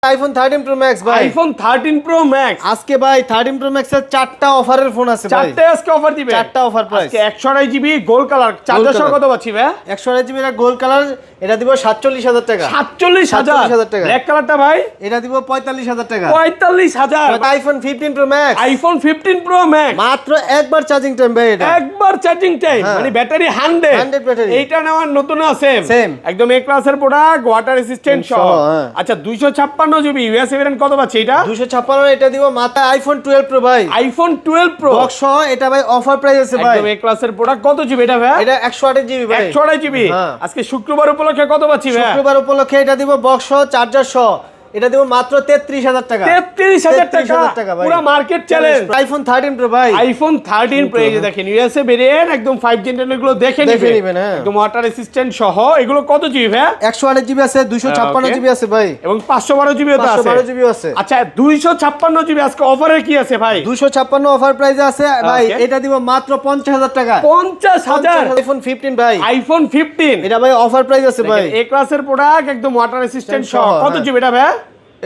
IPhone 13 pro max ভাই, iPhone 13 pro max আজকে ভাই 13 প্রো ম্যাক্স এর চারটা অফারের ফোন আছে ভাই, চারটে আজকে অফার দিবে, চারটা অফার প্রাইস আজকে 128 জিবি গোল্ড কালার চার্জার সহ কত পাচ্ছি ভাই? 128 জিবি এর গোল্ড কালার, এটা দিব 47000 টাকা। 47000 টাকা। ব্ল্যাক কালারটা ভাই এটা দিব 45000 টাকা। 45000 iPhone 15 pro max, iPhone 15 pro max মাত্র একবার চার্জিং টাইম ভাই, এটা একবার চার্জিং টাইম, হ্যাঁ। মানে ব্যাটারি 100 ব্যাটারি। এইটা নেওয়ার নতুন আছে Same। একদম এ ক্লাসের প্রোডাক্ট, ওয়াটার রেসিস্ট্যান্ট সহ। হ্যাঁ। আচ্ছা 256 জিবি ইউএস ভেরিয়েন্ট কত পাচ্ছি এটা? 256 এটা দিব মাত্র আইফোন 12 প্রো ভাই, আইফোন 12 প্রো বক্স সহ এটা ভাই অফার প্রাইস আছে ভাই, একদম এ ক্লাসের প্রোডাক্ট। কত জিবি এটা ভাই? এটা 128 জিবি ভাই, 128 জিবি। হ্যাঁ। আজকে শুক্রবার উপলক্ষে কত পাচ্ছি ভাই? শুক্রবার উপলক্ষে এটা দিব বক্স সহ চার্জার সহ, এটা দিব মাত্র 33000 টাকা। 33000 টাকা টাকা ভাই, পুরো মার্কেট চ্যালেঞ্জ। আইফোন 13 প্রো ভাই, আইফোন 13 প্রো এই যে দেখেন ইউএসএ ভেরিয়েন্ট একদম 5 জেনারেশন, এগুলো দেখে নিবেন, হ্যাঁ। একদম ওয়াটার রেসিস্ট্যান্ট সহ। এগুলো কত জিবি ভাই? 128 জিবি আছে, 256 Okay। জিবি আছে ভাই, এবং 512 জিবি তো আছে। 512 জিবি আছে। আচ্ছা 256 জিবি আজকে অফারে কি আছে ভাই? 256 অফার প্রাইসে আছে ভাই, Okay। এটা দিব মাত্র 50000 টাকা। 50000 আইফোন 15 ভাই, আইফোন 15 এটা ভাই অফার প্রাইস আছে ভাই, এ ক্লাসের প্রোডাক্ট একদম ওয়াটার রেসিস্ট্যান্ট সহ। কত হ্যাঁ। জিবি এটা ভাই?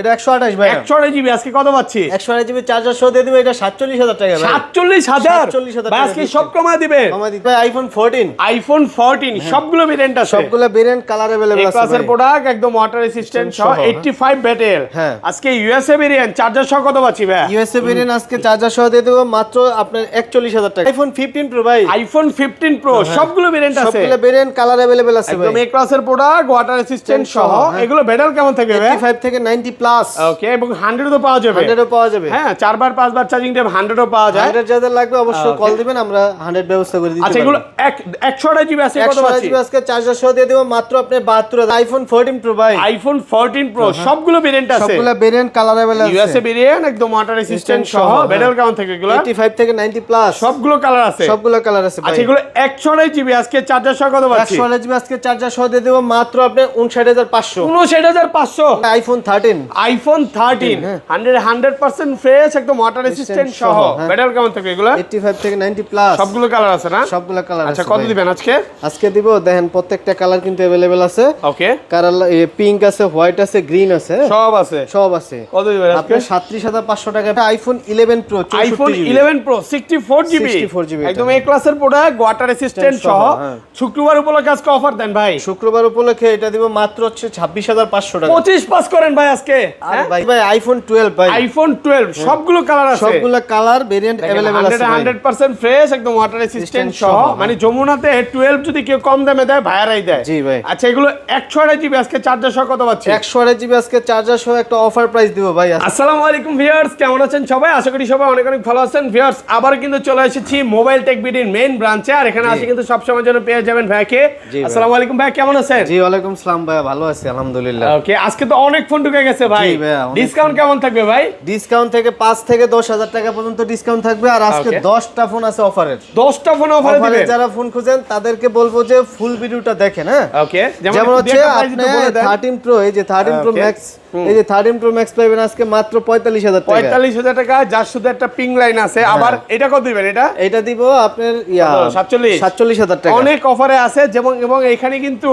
এটা 128 ভাই, 128 জিবি আজকে কত পাচ্ছি? 128 জিবি চার্জার সহ দিয়ে দিব, এটা 47000 টাকা ভাই, 47000 47,000 ভাই আজকে সব কমা দিবে। কমা দিতে ভাই। আইফোন 14 আইফোন 14 সবগুলো ভেরিয়েন্ট আছে, সবগুলো ভেরিয়েন্ট কালার अवेलेबल এই আছে ক্লাসের ভাই, প্রোডাক্ট একদম ওয়াটার রেসিস্ট্যান্ট সহ, সহ, 85 ব্যাটেল। হ্যাঁ। আজকে ইউএসএ ভেরিয়েন্ট চার্জার সহ কত পাচ্ছি ভাই? ইউএসএ ভেরিয়েন্ট আজকে চার্জার সহ দিয়ে দেব মাত্র আপনার 41000 টাকা। আইফোন 15 প্রো ভাই, আইফোন 15 প্রো সবগুলো ভেরিয়েন্ট আছে, সবগুলো ভেরিয়েন্ট কালার अवेलेबल আছে ভাই, একদম এই ক্লাসের প্রোডাক্ট ওয়াটার রেসিস্ট্যান্ট সহ। হ্যাঁ। এগুলো ব্যাটেল কেমন থাকবে ভাই? 85 থেকে 90 প্লাস, ওকে, এবং 100 তো পাওয়া যাবে, 100 ও পাওয়া যাবে। হ্যাঁ 4 বার 5 বার চার্জিং টাইম 100 ও পাওয়া যায়। 100 যাদের লাগবে অবশ্যই কল দিবেন, আমরা 100 ব্যবস্থা করে দিতে আচ্ছা এগুলো 128 জিবি আছে কত 128 পাচ্ছি? জিবি আজকে চার্জার সহ দিয়ে দেব মাত্র আপনি 72000। আইফোন 14 প্রো ভাই, আইফোন 14 প্রো সবগুলো ভেরিয়েন্ট আছে, সবগুলো ভেরিয়েন্ট কালার अवेलेबल আছে, ইউএসএ ভেরিয়েন্ট একদম ওয়াটার রেসিস্ট্যান্ট সহ। হ্যাঁ। ব্যাটেল কেমন থাকবে এগুলো? 85 থেকে 90 প্লাস, সবগুলো কালার আছে, সবগুলো কালার আছে ভাই। আচ্ছা এগুলো 128 জিবি আজকে চার্জার সহ কত পাচ্ছি? 128 জিবি আজকে চার্জার সহ দিয়ে দেব মাত্র আপনি 59500। 59500 আইফোন 13 আইফোন 13 100% ফ্রেশ একদম ওয়াটার রেসিস্ট্যান্ট সহ। হ্যাঁ। ব্যাটারি কেমন থাকবে এগুলো? 85 থেকে 90 প্লাস, সবগুলো কালার আছে না? সবগুলো কালার আছে। আচ্ছা কত ভাই। দিবেন আজকে? আজকে দিব দেখেন প্রত্যেকটা কালার কিন্তু अवेलेबल আছে, ওকে কালার পিঙ্ক আছে, হোয়াইট আছে, গ্রিন আছে, সব আছে। সব আছে। কত দিবেন আজকে? আপনি 37500 টাকা iPhone 11 pro, iPhone 11 pro 64 GB 64 GB একদম এই ক্লাসের প্রোডাক্ট ওয়াটার রেসিস্ট্যান্ট সহ। হ্যাঁ। শুক্রবার উপলক্ষে আজকে অফার দেন ভাই, শুক্রবার উপলক্ষে এটা দিব মাত্র হচ্ছে 26500 টাকা। 25 পাস করেন ভাই আজকে। আর ভাই ভাই আইফোন 12 ভাই, আইফোন 12 সবগুলো কালার আছে, সবগুলো কালার ভেরিয়েন্ট अवेलेबल আছে ভাই। 100% ফ্রেশ একদম ওয়াটার রেসিস্ট্যান্ট সহ। মানে যমুনাতে 12 যদি কেউ কম দামে দেয় ভাইয়ারাই দেয়। জি ভাই। আচ্ছা এগুলো 128 জিবি আজকে চার্জার সহ কত পাচ্ছি? 128 জিবি আজকে চার্জার সহ একটা অফার প্রাইস দিব ভাই। আসসালামু আলাইকুম ভিউয়ার্স, কেমন আছেন সবাই? আশা করি সবাই অনেক অনেক ভালো আছেন। ভিউয়ার্স আবার কিন্তু চলে এসেছি মোবাইল টেক বিডির মেইন ব্রাঞ্চে, আর এখানে আসি কিন্তু সব সময় জন্য পেয়ে যাবেন ভাইকে। জি ভাই। আসসালামু আলাইকুম ভাই, কেমন আছেন? জি ওয়ালাইকুম সালাম ভাই, ভালো আছি আলহামদুলিল্লাহ। ওকে, আজকে তো অনেক ফোন ঢুকে গেছে ভাই, জি ভাই, অনেক ডিসকাউন্ট কেমন থাকবে ভাই? ডিসকাউন্ট থেকে 5 থেকে 10000 টাকা পর্যন্ত ডিসকাউন্ট থাকবে, আর আজকে Okay। 10টা ফোন আছে অফারের। 10টা ফোন অফারে অফারে দিবেন? যারা ফোন খুঁজেন তাদেরকে বলবো যে ফুল ভিডিওটা দেখেন। হ্যাঁ ওকে, যেমন হচ্ছে আপনি 13 প্রো, এই যে 13 প্রো Okay। ম্যাক্স, এই যে 13 প্রো ম্যাক্স পাবেন আজকে মাত্র 45000 টাকা। 45000 টাকা, যার শুধু একটা পিং লাইন আছে। আবার এটা কত দিবেন? এটা দিব আপনার ইয়া 47,000 টাকা। অনেক অফারে আছে, যেমন এবং এখানে কিন্তু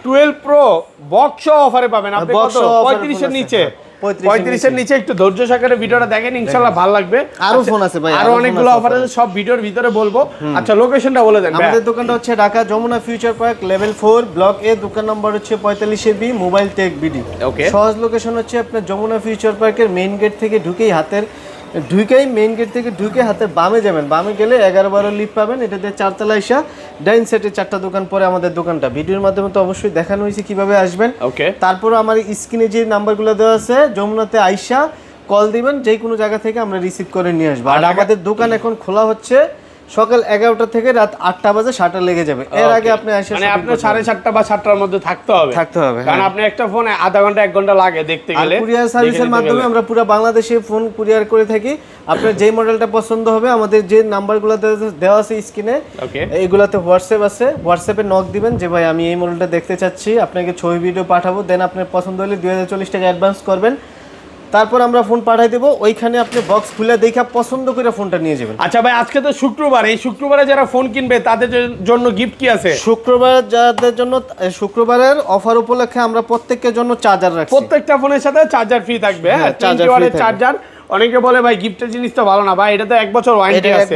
12 প্রো বক্স অফারে পাবেন আপনি Box কত? সহ offer 35 এর আছে, নিচে। হ্যাঁ, 35 এর নিচে একটু ধৈর্য সহকারে ভিডিওটা দেখেন, ইনশাআল্লাহ ভালো লাগবে। আরো ফোন আছে ভাই, আরো অনেকগুলো অফার আছে, সব ভিডিওর ভিতরে বলবো। আচ্ছা লোকেশনটা বলে দেন ভাই। আমাদের দোকানটা হচ্ছে Dhaka Jamuna Future Park level 4 block A, দোকান নম্বর হচ্ছে 45 B, mobile tech BD. Okay, সহজ লোকেশন হচ্ছে আপনার যমুনা ফিউচার পার্কের মেইন গেট থেকে ঢুকেই মেইন গেট থেকে ঢুকে হাতের বামে যাবেন, বামে গেলে 11-12 লিফট পাবেন, এটাতে 4 তলা এসে ডাইন সাইডে 4টা দোকান পরে আমাদের দোকানটা। ভিডিওর মাধ্যমে তো অবশ্যই দেখানো হয়েছে কিভাবে আসবেন। ওকে, তারপর আমার স্ক্রিনে যে নাম্বারগুলো দেওয়া আছে, যমুনাতে আইসা কল দিবেন, যে কোনো জায়গা থেকে আমরা রিসিভ করে নিয়ে আসবো। আর আমাদের দোকান এখন খোলা হচ্ছে সকাল 11টা থেকে রাত 8টা বাজে, শাটার লেগে যাবে। এর আগে আপনি আসে মানে আপনার 7:30 বা 7টার মধ্যে থাকতে হবে, কারণ আপনি একটা ফোনে আধা ঘন্টা 1 ঘন্টা লাগে দেখতে গেলে। কুরিয়ার সার্ভিসের মাধ্যমে আমরা পুরো বাংলাদেশে ফোন কুরিয়ার করে থাকি। আপনার যেই মডেলটা পছন্দ হবে, আমাদের যে নাম্বারগুলো দেওয়া আছে স্ক্রিনে, এইগুলাতে হোয়াটসঅ্যাপ আছে, হোয়াটসঅ্যাপে নক দিবেন যে ভাই আমি এই মডেলটা দেখতে চাচ্ছি, আপনাকে ছবি ভিডিও পাঠাবো, দেন আপনার পছন্দ হলে 2040 টাকা অ্যাডভান্স করবেন। তারপর আমরা ফোন পাঠাই দেবো, ওইখানে আপনি বক্স খুলে দেখে পছন্দ করে ফোনটা নিয়ে যাবেন। আচ্ছা ভাই, আজকে তো শুক্রবার, এই শুক্রবারে যারা ফোন কিনবে তাদের জন্য গিফট কি আছে? শুক্রবার যাদের জন্য, শুক্রবারের অফার উপলক্ষে আমরা প্রত্যেকের জন্য চার্জার রাখছি। প্রত্যেকটা ফোনের সাথে চার্জার ফ্রি থাকবে। হ্যাঁ, 20 ওয়াটের চার্জার। অনেকে বলে ভাই গিফটের জিনিসটা ভালো না ভাই, এটাতে 1 বছর ওয়ারেন্টি আছে,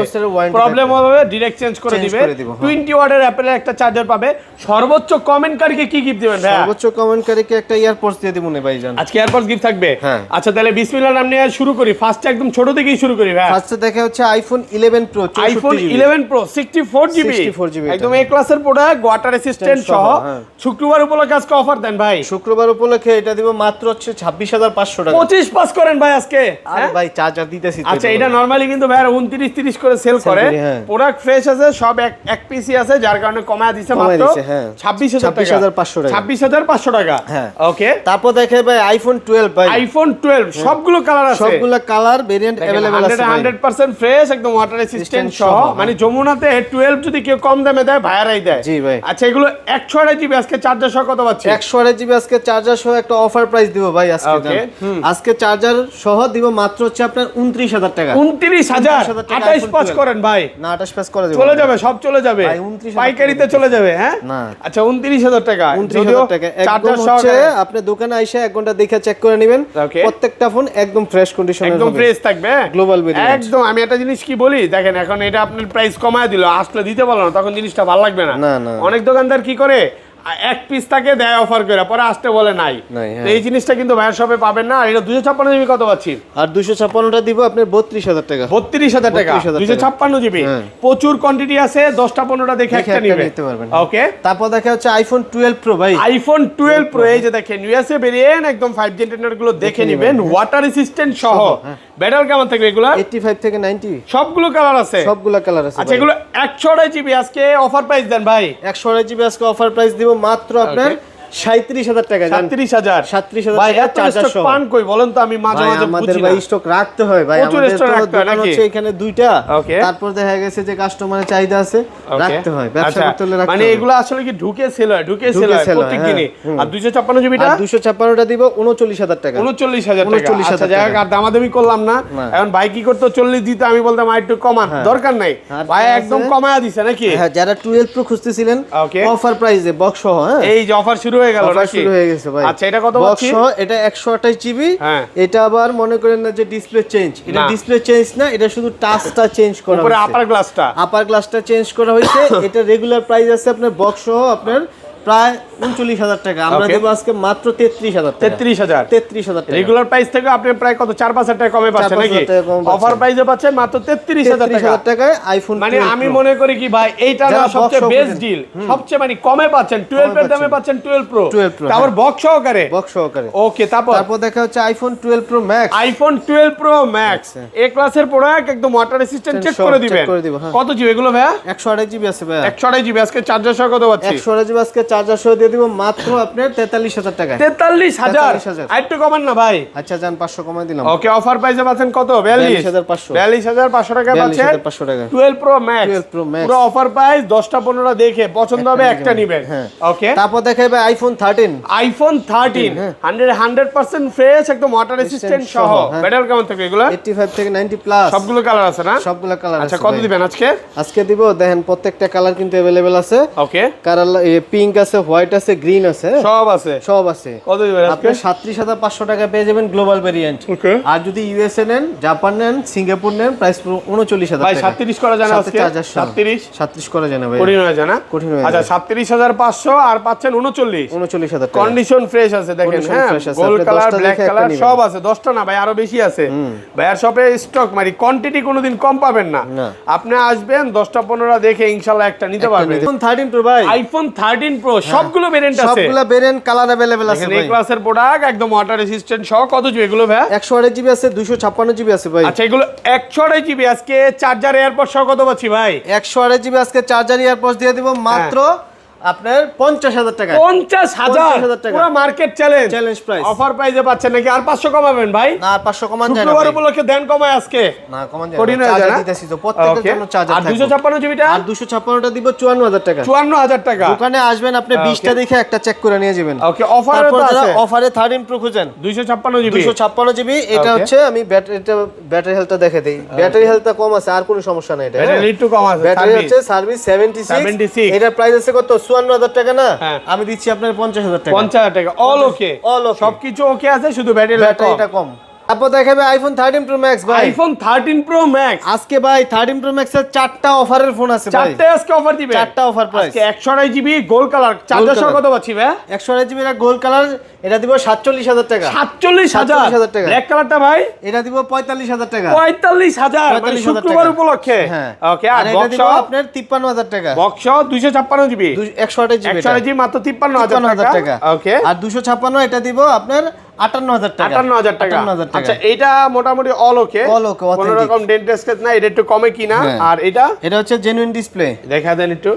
প্রবলেম হবে ডিরেক্ট চেঞ্জ করে দিবে। 20 ওয়াটের অ্যাপেলের একটা চার্জার পাবে। সর্বোচ্চ কমেন্টকারীকে কি গিফট দিবেন ভাই? সর্বোচ্চ কমেন্টকারীকে একটা ইয়ারপডস দিয়ে দিব না ভাইজান। আজকে এয়ারপডস গিফট থাকবে। হ্যাঁ। আচ্ছা তাহলে বিসমিল্লাহর নাম নিয়ে শুরু করি। ফার্স্টে একদম ছোট থেকেই শুরু করি ভাই। ফার্স্টে দেখা হচ্ছে iPhone 11 pro, iPhone 11 pro 64 GB, একদম এ ক্লাসের প্রোডাক্ট, ওয়াটার রেসিস্ট্যান্ট সহ। শুক্রবার উপলক্ষে আজকে অফার দেন ভাই। শুক্রবার উপলক্ষে এটা দিব মাত্র হচ্ছে 26,500 টাকা। 25 পাস করেন ভাই আজকে। আরে ভাই চার্জার দিতেছি। আচ্ছা এটা নরমালি কিন্তু ভাই 29-30 করে সেল করে। প্রোডাক্ট ফ্রেশ আছে, সব এক পিসি আছে, যার কারণে কমায় দিছে মাত্র 26,500 টাকা। 26,500 টাকা। হ্যাঁ ওকে। তারপর দেখে ভাই আইফোন 12 ভাই। আইফোন 12 সবগুলো কালার আছে, সবগুলো কালার ভেরিয়েন্ট अवेलेबल আছে ভাই। 100% ফ্রেশ, একদম ওয়াটার রেসিস্ট্যান্ট সহ। মানে যমুনাতে 12 যদি কেউ কম দামে দেয় ভাইয়ারাই দেয়। জি ভাই। আচ্ছা এগুলো 128 জিবি আজকে চার্জার সহ কত পাচ্ছি? 128 জিবি আজকে চার্জার সহ একটা অফার প্রাইস দিব ভাই আজকে। আজকে চার্জার সহ দিব মাত্র হচ্ছে আপনার 29,000 টাকা। 29,000। 28 পাস করেন ভাই। না 28 পাস করে দেব। চলে যাবে, সব চলে যাবে ভাই 29,000 পাইকারিতে চলে যাবে। হ্যাঁ না আচ্ছা 29,000 টাকা। 29,000 টাকা একদম হচ্ছে আপনি দোকানে আইসা 1 ঘন্টা দেখে চেক করে নেবেন। প্রত্যেকটা ফোন একদম ফ্রেশ কন্ডিশনে একদম ফ্রেশ থাকবে। গ্লোবাল ভেরিয়েন্ট একদম। আমি একটা জিনিস কি বলি দেখেন, এখন এটা আপনার প্রাইস কমায় দিল, আসলে দিতে পারলো না, তখন জিনিসটা ভালো লাগবে না। অনেক দোকানদার কি করে, এক পিস তাকে দেয় অফার করে, পরে আসতে বলে নাই। এই জিনিসটা কিন্তু ভাইয়ের শপে পাবেন না। আর এটা 256 জিবি কত পাচ্ছি? আর 256টা দিব আপনার 32,000 টাকা। 32,000 টাকা 256 জিবি। প্রচুর কোয়ান্টিটি আছে, 10টা 15টা দেখে একটা নিতে পারবেন। ওকে। তারপর দেখা হচ্ছে আইফোন 12 প্রো ভাই। আইফোন 12 প্রো এই যে দেখেন ইউএসএ ভেরিয়েন্ট, একদম 5G ইন্টারনেট গুলো দেখে নেবেন, ওয়াটার রেসিস্ট্যান্ট সহ। ব্যাটারি কেমন থাকবে এগুলা? 85 থেকে 90 সবগুলো কালার আছে, সবগুলো কালার আছে। আচ্ছা এগুলো 128 জিবি আজকে অফার প্রাইস দেন ভাই। 128 জিবি আজকে অফার প্রাইস দিব মাত্র আপনার 37,000 টাকা। 37,000 ভাই। এত চার্জার স্টক পান কই বলেন তো? আমি মাঝে মাঝে আমাদের বুঝি ভাই না। স্টক রাখতে হয় ভাই, প্রচুর আমাদের স্টক তো রাখতে হয় দোকান নাকি? হচ্ছে এখানে দুইটা, Okay. তারপর দেখা গেছে যে কাস্টমারের চাহিদা আছে, রাখতে হয়, ব্যবসা করতে হলে রাখতে মানে হয়। এগুলো আসলে কি ঢুকে সেল হয়, ঢুকে সেল হয় প্রত্যেক দিনই। আর 256 জিবিটা? আর 256টা দিব 39,000 টাকা। 39,000 টাকা। 39,000 আচ্ছা যাক, আর দামাদামি করলাম না। এখন ভাই কি করতে 40 দিতে, আমি বলতাম আর একটু কমান, দরকার নাই ভাই, একদম কমায়া দিছে নাকি? হ্যাঁ, যারা 12 প্রো খুঁজতেছিলেন অফার প্রাইসে বক্স সহ, হ্যাঁ এই যে অফার শুরু হয়ে গেল নাকি? শুরু হয়ে গেছে ভাই। আচ্ছা এটা কত বক্স পাচ্ছি? সহ এটা 128 জিবি। হ্যাঁ। এটা আবার মনে করেন না যে ডিসপ্লে চেঞ্জ, এটা ডিসপ্লে চেঞ্জ না, এটা শুধু টাচটা চেঞ্জ করা উপরে হয়েছে, আপার গ্লাসটা, আপার গ্লাসটা চেঞ্জ করা হয়েছে। এটা রেগুলার প্রাইস আছে আপনার বক্স সহ আপনার প্রায় 39,000 টাকা। আমরা দেব আজকে মাত্র 33,000 টাকা। 33,000 টাকা রেগুলার প্রাইস থেকে আপনি প্রায় কত 4-5 টাকা কমে পাচ্ছেন নাকি? অফার প্রাইসে পাচ্ছেন মাত্র 33,000 টাকায় আইফোন। মানে আমি মনে করি কি ভাই এইটা না সবচেয়ে বেস্ট ডিল, সবচেয়ে মানে কমে পাচ্ছেন, 12 এর দামে পাচ্ছেন 12 প্রো, তারপর বক্স সহকারে। ওকে। তারপর দেখা হচ্ছে iPhone 12 pro max. IPhone 12 pro max A ক্লাসের প্রোডাক্ট, একদম ওয়াটার রেসিস্ট্যান্ট চেক করে দিবেন। কত জিবি এগুলো ভাই? 128 জিবি আছে ভাই। 128 জিবি আজকে চার্জার সহ কত পাচ্ছি? 128 জিবি আজকে চার্জার সহ দিয়ে দিব মাত্র আপনার 43,000 টাকা। 43,000 আরেকটু কমান না ভাই? আচ্ছা জান 500 কমাই দিলাম। ওকে। অফার প্রাইসে পাচ্ছেন কত? 42,500 42,500 টাকা পাচ্ছেন। 42,500 টাকা 12 প্রো ম্যাক্স পুরো অফার প্রাইস। 10টা 15টা দেখে পছন্দ হবে একটা নেবেন। ওকে। তারপর দেখাবে আইফোন 13। আইফোন 13 100% ফ্রেশ, একদম ওয়াটার রেসিস্ট্যান্ট সহ। ব্যাটারি কেমন থাকবে এগুলো? 85 থেকে 90 প্লাস। সবগুলো কালার আছে না? সবগুলো কালার আছে। আচ্ছা কত দিবেন আজকে? আজকে দিব দেখেন প্রত্যেকটা কালার কিন্তু अवेलेबल আছে। ওকে। কালার পিঙ্ক আছে, হোয়াইট আছে, গ্রিন আছে, সব আছে, সব আছে। কত দিবেন আজকে? আপনি 37,500 টাকা পেয়ে যাবেন গ্লোবাল ভেরিয়েন্ট। ওকে। আর যদি ইউএসএ নেন, জাপান নেন, সিঙ্গাপুর নেন, প্রাইস পুরো 39,000 ভাই টাকা। 37 করা জানা আজকে? 37 করা জানা ভাই। কঠিন হয়ে জানা? কঠিন হয়ে। আচ্ছা 37,500 আর পাচ্ছেন 39,000 টাকা। কন্ডিশন ফ্রেশ আছে দেখেন, হ্যাঁ গোল্ড কালার, ব্ল্যাক কালার সব আছে। 10টা না ভাই, আরো বেশি আছে। ভাইয়ার শপে স্টক মানে কোয়ান্টিটি কোনোদিন কম পাবেন না। আপনি আসবেন 10টা 15টা দেখে ইনশাআল্লাহ একটা নিতে পারবেন। আইফোন 13 প্রো ভাই। আইফোন 13 প্রো সবগুলো ভেরিয়েন্ট আছে, সবগুলো ভেরিয়েন্ট কালার अवेलेबल আছে ভাই। এই ক্লাসের প্রোডাক্ট একদম ওয়াটার রেসিস্ট্যান্ট সহ। কত জিবি এগুলো ভাই? 128 জিবি আছে, 256 জিবি আছে ভাই। আচ্ছা এগুলো 128 জিবি আজকে চার্জার এয়ারপড সহ কত পাচ্ছি ভাই? 128 জিবি আজকে চার্জার ইয়ারপডস দিয়ে দিব মাত্র আপনার 50,000 টাকা। 50,000 টাকা পুরো মার্কেট চ্যালেঞ্জ প্রাইস। অফার প্রাইসে পাচ্ছেন নাকি? আর 500 কমাবেন ভাই? না, আর 500 কমান যায় না। শুক্রবার উপলক্ষে দেন কমায় আজকে? না, কমান যায় না। চার্জার দিতেছি তো প্রত্যেকটার জন্য চার্জার আর থাকবে। 256 জিবিটা? আর 256টা দিব 54,000 টাকা। 54,000 টাকা। দোকানে আসবেন আপনি 20টা দেখে একটা চেক করে নিয়ে যাবেন। ওকে, অফারে তো আছে। অফারে 13 প্রো খুঁজেন 256 জিবি। 256 জিবি। এটা হচ্ছে আমি ব্যাটারি হেলথটা দেখে দেই। ব্যাটারি হেলথটা কম আছে, আর কোনো সমস্যা নাই। এটা ব্যাটারি একটু কম আছে। ব্যাটারি হচ্ছে সার্ভিস 76। এটা প্রাইস আছে কত? 54,000 টাকা না? আমি দিচ্ছি আপনার 50,000 টাকা। 50,000 টাকা অল ওকে। সবকিছু ওকে আছে, শুধু ব্যাটারিটা কম। তারপর দেখাবে আইফোন 13 প্রো ম্যাক্স ভাই। আইফোন 13 প্রো ম্যাক্স আজকে ভাই 13 প্রো ম্যাক্স এর 4টা অফারের ফোন আছে ভাই। 4টা আজকে অফার দিবে। 4টা অফার প্রাইস। আজকে 128 জিবি গোল্ড কালার চার্জার সহ কত পাচ্ছি ভাই? 128 জিবি এর গোল্ড কালার এটা দিব 47,000 টাকা। 47,000 টাকা। ব্ল্যাক কালারটা ভাই? এটা দিব 45,000 টাকা। 45,000 মানে শুক্রবার উপলক্ষে। ওকে, আর এটা দিব বক্স আপনার 53,000 টাকা। Box 256 GB. 128 জিবি। 128 জিবি মাত্র 53,000 টাকা। ওকে, আর 256 এটা দিব আপনার 58,000 টাকা। 58,000 টাকা। আচ্ছা, এটা মোটামুটি অল ওকে। কোনো রকম ডেন্ট স্কেচ না, এটা একটু কমে কিনা। আর এটা হচ্ছে জেনুইন ডিসপ্লে। দেখা দেন একটু।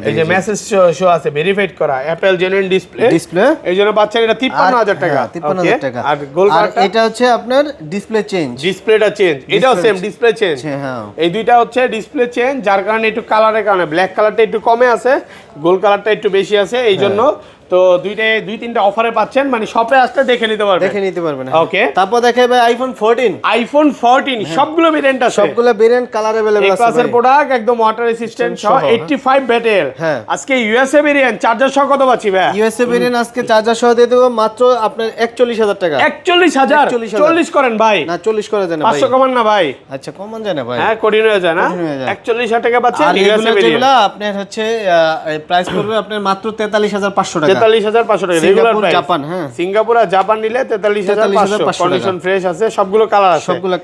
এই যে মেসেজ শো আছে ভেরিফাইড করা অ্যাপল জেনুইন ডিসপ্লে। এই জন্য পাচ্ছেন এটা 53,000 টাকা। 53,000 টাকা। আর গোল্ড কালারটা? এটা হচ্ছে আপনার ডিসপ্লে চেঞ্জ। ডিসপ্লেটা চেঞ্জ, এটাও সেম ডিসপ্লে চেঞ্জ। হ্যাঁ, এই দুইটা হচ্ছে ডিসপ্লে চেঞ্জ, যার কারণে একটু কালারের কারণে ব্ল্যাক কালারটা একটু কমে আছে, গোল্ড কালারটা একটু বেশি আছে। এই জন্য তো দুই তিনটা অফারে পাচ্ছেন, মানে শপে আসলে দেখে নিতে পারবেন। ওকে, তারপর দেখাবে আইফোন 14 সবগুলো ভেরিয়েন্ট আছে, সবগুলো ভেরিয়েন্ট কালার अवेलेबल আছে। ক্লাসের প্রোডাক্ট একদম ওয়াটার রেসিস্ট্যান্ট সহ 85 ব্যাটারি। আজকে ইউএসএ ভেরিয়েন্ট চার্জার সহ কত পাচ্ছি ভাই? ইউএসএ ভেরিয়েন্ট আজকে চার্জার সহ দিয়ে দেব মাত্র আপনার 41,000 টাকা। 41,000 40 করেন ভাই? না, 40 করে দেন ভাই। 500 কমান না ভাই? আচ্ছা, কমান যায় না ভাই। হ্যাঁ, কঠিন হয়ে যায় না। 41,000 টাকা পাচ্ছেন ইউএসএ ভেরিয়েন্ট। আপনার হচ্ছে প্রাইস পড়বে আপনার মাত্র 43,500 টাকা। 43,500 টাকা রেগুলার প্রাইস। জাপান, হ্যাঁ, সিঙ্গাপুর আর জাপান নিলে 43,500। কন্ডিশন ফ্রেশ আছে, সবগুলো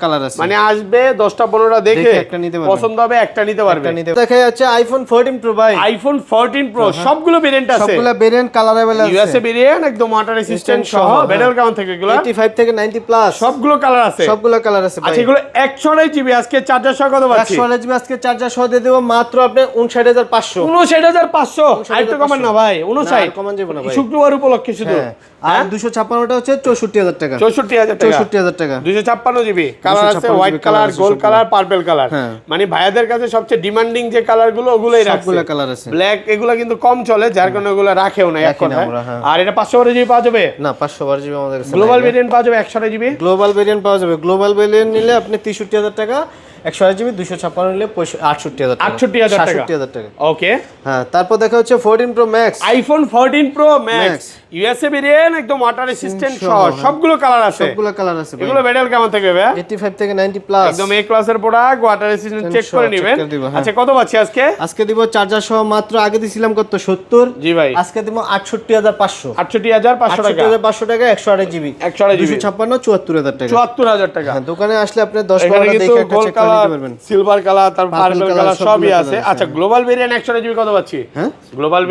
কালার আছে। মানে আসবে 10টা 15টা দেখে একটা নিতে পারবেন, পছন্দ হবে একটা নিতে পারবেন। দেখা যাচ্ছে আইফোন 14 প্রো ভাই। আইফোন 14 প্রো সবগুলো ভেরিয়েন্ট আছে, সবগুলো ভেরিয়েন্ট কালার अवेलेबल আছে। ইউএসএ ভেরিয়েন্ট একদম ওয়াটার রেসিস্ট্যান্ট সহ ব্যাটারি কাউন্ট থেকে এগুলো 85 থেকে 90 প্লাস সবগুলো কালার আছে। ভাই। আচ্ছা, এগুলো 128 জিবি আজকে চার্জার সহ কত পাচ্ছি? 128 জিবি আজকে চার্জার সহ দিয়ে দেব মাত্র আপনি 59,500। 59,500 আইতো কমান না ভাই? 59 কমান যাব না ভাই, শুক্রবার উপলক্ষে শুধু। আর 256টা হচ্ছে 64,000 টাকা। 64,000 টাকা 256 জিবি কালার আছে, white colour, gold colour, purple colour. মানে ভাইয়াদের কাছে সবচেয়ে ডিমান্ডিং যে কালার গুলো ওগুলাই রাখছে, সবগুলো কালার আছে। ব্ল্যাক এগুলো কিন্তু কম চলে, যার কারণে ওগুলো রাখেও না এক কথায়। আর এটা 512 জিবি পাওয়া যাবে না? 512 জিবি আমাদের কাছে। গ্লোবাল ভেরিয়েন্ট পাওয়া যাবে 128 জিবি। গ্লোবাল ভেরিয়েন্ট পাওয়া যাবে। গ্লোবাল ভেরিয়েন্ট নিলে আপনি 63,000 টাকা, 128 জিবি 256 নিলে 68,000 টাকা। 68,000 টাকা। ওকে, হ্যাঁ, তারপর দেখা হচ্ছে 14 pro max. IPhone 14 pro max USA variant একদম ওয়াটার রেসিস্ট্যান্ট সহ সবগুলো কালার আছে। এগুলো ব্যাটারি কেমন থাকবে ভাই? 85 থেকে 90 প্লাস একদম এ ক্লাসের প্রোডাক্ট, ওয়াটার রেসিস্ট্যান্ট চেক করে নেবেন। আচ্ছা, কত পাচ্ছি আজকে? আজকে দিব চার্জার সহ মাত্র, আগে দিছিলাম কত 70। জি ভাই, আজকে দিব 68,500। 68,500 টাকা। 68,500 টাকা 128 জিবি। 256 74,000 টাকা। 74,000 টাকা। দোকানে আসলে আপনি 10-12টা দেখে একটা চেক করে নিতে পারবেন। সিলভার কালার, তারপর পার্পল কালার সবই আছে। আচ্ছা, গ্লোবাল ভেরিয়েন্ট 128 জিবি কত পাচ্ছি? হ্যাঁ, গ্লোবাল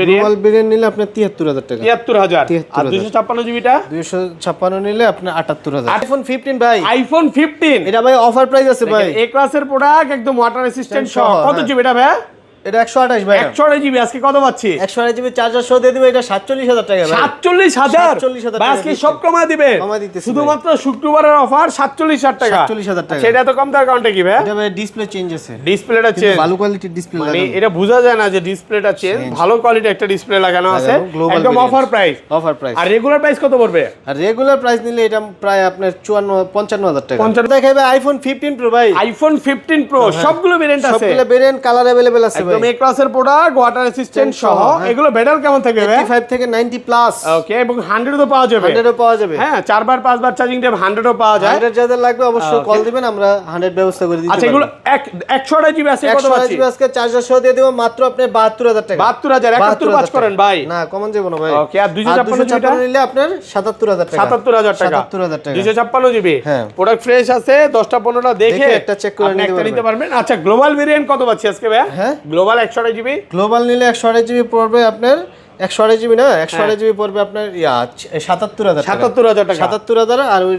ভেরিয়েন্ট নিলে আপনি 73,000 টাকা। 73,000। আর 256 জিবিটা 256 নিলে আপনি 78,000। আইফোন 15 ভাই। আইফোন 15 এটা ভাই অফার প্রাইস আছে ভাই। এ ক্লাসের প্রোডাক্ট একদম ওয়াটার রেসিস্ট্যান্ট সহ কত জিবি এটা ভাই? এটা 128 ভাই। 128 জিবি আজকে কত পাচ্ছি? 128 জিবি চার্জার সহ দিয়ে দিবে, এটা 47,000 টাকা ভাই। 47,000 ভাই, আজকে সব কমা দিবে। শুধুমাত্র শুক্রবারের অফার 47,000 টাকা। 47,000 টাকা। সেটা তো কম তার কারণটা কি ভাই? এটা ভাই ডিসপ্লে চেঞ্জ আছে। ডিসপ্লেটা চেঞ্জ, ভালো কোয়ালিটির ডিসপ্লে লাগানো। মানে এটা বোঝা যায় না যে ডিসপ্লেটা চেঞ্জ, ভালো কোয়ালিটির একটা ডিসপ্লে লাগানো আছে, একদম অফার প্রাইস। আর রেগুলার প্রাইস কত পড়বে? আর রেগুলার প্রাইস নিলে এটা প্রায় আপনার 55,000 টাকা। 55 দেখাবে আইফোন 15 প্রো ভাই। আইফোন 15 প্রো সবগুলো ভেরিয়েন্ট আছে, সবগুলো ভেরিয়েন্ট কালার अवेलेबल আছে ভাই। একদম এ ক্লাসের প্রোডাক্ট, ওয়াটার রেসিস্ট্যান্ট সহ। এগুলো ব্যাটারি কেমন থাকবে ভাই? 85 থেকে 90 প্লাস। ওকে, এবং 100 তো পাওয়া যাবে। 100 পাওয়া যাবে। হ্যাঁ, 4 বার 5 বার চার্জিং টাইম 100 পাওয়া যায়। 100 যাদের লাগবে অবশ্যই কল দিবেন, আমরা 100 ব্যবস্থা করে দিতে পারবো। আচ্ছা, এগুলো 128 জিবি আছে কত পাচ্ছি? 128 জিবি আজকে চার্জার সহ দিয়ে দেব মাত্র আপনি 72,000 টাকা। 72,000 71 পাঁচ করেন ভাই। না, কমন যাব না ভাই। ওকে, আর 256 নিলে আপনার 77,000 টাকা। 77,000 টাকা। 77,000 টাকা। 256 জিবি। হ্যাঁ, প্রোডাক্ট ফ্রেশ আছে, 10টা 15টা দেখে একটা চেক করে নিতে পারবেন। আচ্ছা, গ্লোবাল ভেরিয়েন্ট কত পাচ্ছি আজকে ভাই? হ্যাঁ, গ্লোবাল 128 জিবি। গ্লোবাল নিলে 128 জিবি পড়বে আপনার 128 জিবি না 128 জিবি পড়বে আপনার 77,000 টাকা 77,000 টাকা 77,000 আর ওই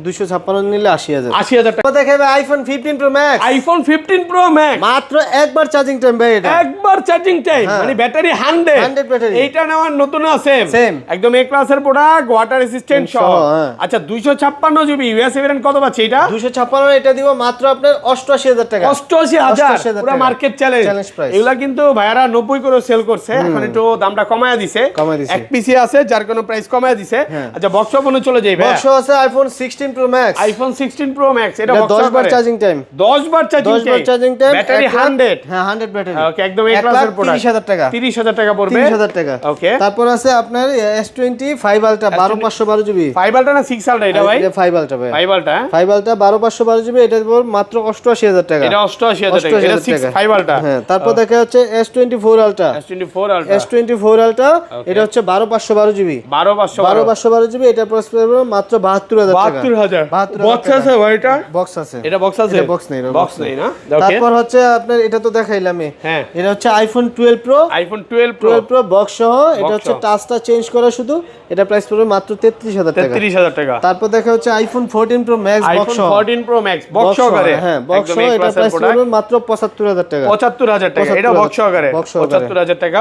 256 নিলে 80,000 80,000 টাকা দেখাবে iPhone 15 pro max iPhone 15 pro max মাত্র একবার চার্জিং টাইম ভাই এটা একবার চার্জিং টাইম মানে ব্যাটারি 100 ব্যাটারি এইটা নেওয়ার নতুন আছে সেম একদম এ ক্লাসের প্রোডাক্ট ওয়াটার রেসিস্ট্যান্ট সহ হ্যাঁ। আচ্ছা 256 জিবি ইউএস ভেরিয়েন্ট কত পাচ্ছে এটা 256 এটা দিব মাত্র আপনার 88,000 টাকা 88,000 পুরো মার্কেট চ্যালেঞ্জ প্রাইস এগুলা কিন্তু ভাইয়ারা 90 করে সেল করছে এখন একটু দামটা কমায়া দিছে এক পিসি আছে যার কোনো প্রাইস কমায়া দিছে আচ্ছা বক্স ওপেনে চলে যাই ভাই বক্স আছে iPhone 16 pro max iPhone 16 pro max এটা 10 বার চার্জিং টাইম 10 বার চার্জিং টাইম ব্যাটারি 100 হ্যাঁ 100 ব্যাটারি ওকে একদম এক ক্লাসের প্রোডাক্ট 30,000 টাকা 30,000 টাকা পড়বে 30,000 টাকা ওকে তারপর আছে আপনার S20 5 আলট্রা 12512 জিবি 5 আলট্রা না 6 আলট্রা এটা ভাই এটা 5 আলট্রা ভাই 5 আলট্রা 5 আলট্রা 12512 জিবি এটা দিব মাত্র 88,000 টাকা এটা 88,000 টাকা এটা 5 আলট্রা হ্যাঁ তারপর দেখা হচ্ছে S24 আলট্রা S24 আলট্রা এটা হচ্ছে 12512 জিবি 12512 জিবি এটা প্রাইস পড়বে মাত্র 72,000 টাকা 72,000 বক্স আছে ভাই এটা বক্স আছে এটা বক্স আছে এটা বক্স নেই বক্স নেই না তারপর হচ্ছে আপনার এটা তো দেখাইলাম হ্যাঁ এটা হচ্ছে iPhone 12 pro iPhone 12 pro box সহ এটা হচ্ছে টাচটা চেঞ্জ করা শুধু এটা প্রাইস পড়বে মাত্র 33,000 টাকা 33,000 টাকা তারপর দেখা হচ্ছে আইফোন 14 প্রো ম্যাক্স বক্স সহ আইফোন 14 প্রো ম্যাক্স বক্স সহকারে হ্যাঁ বক্স সহ এটা প্রাইস পড়বে মাত্র 75,000 টাকা 75,000 টাকা এটা বক্স সহকারে 75,000 টাকা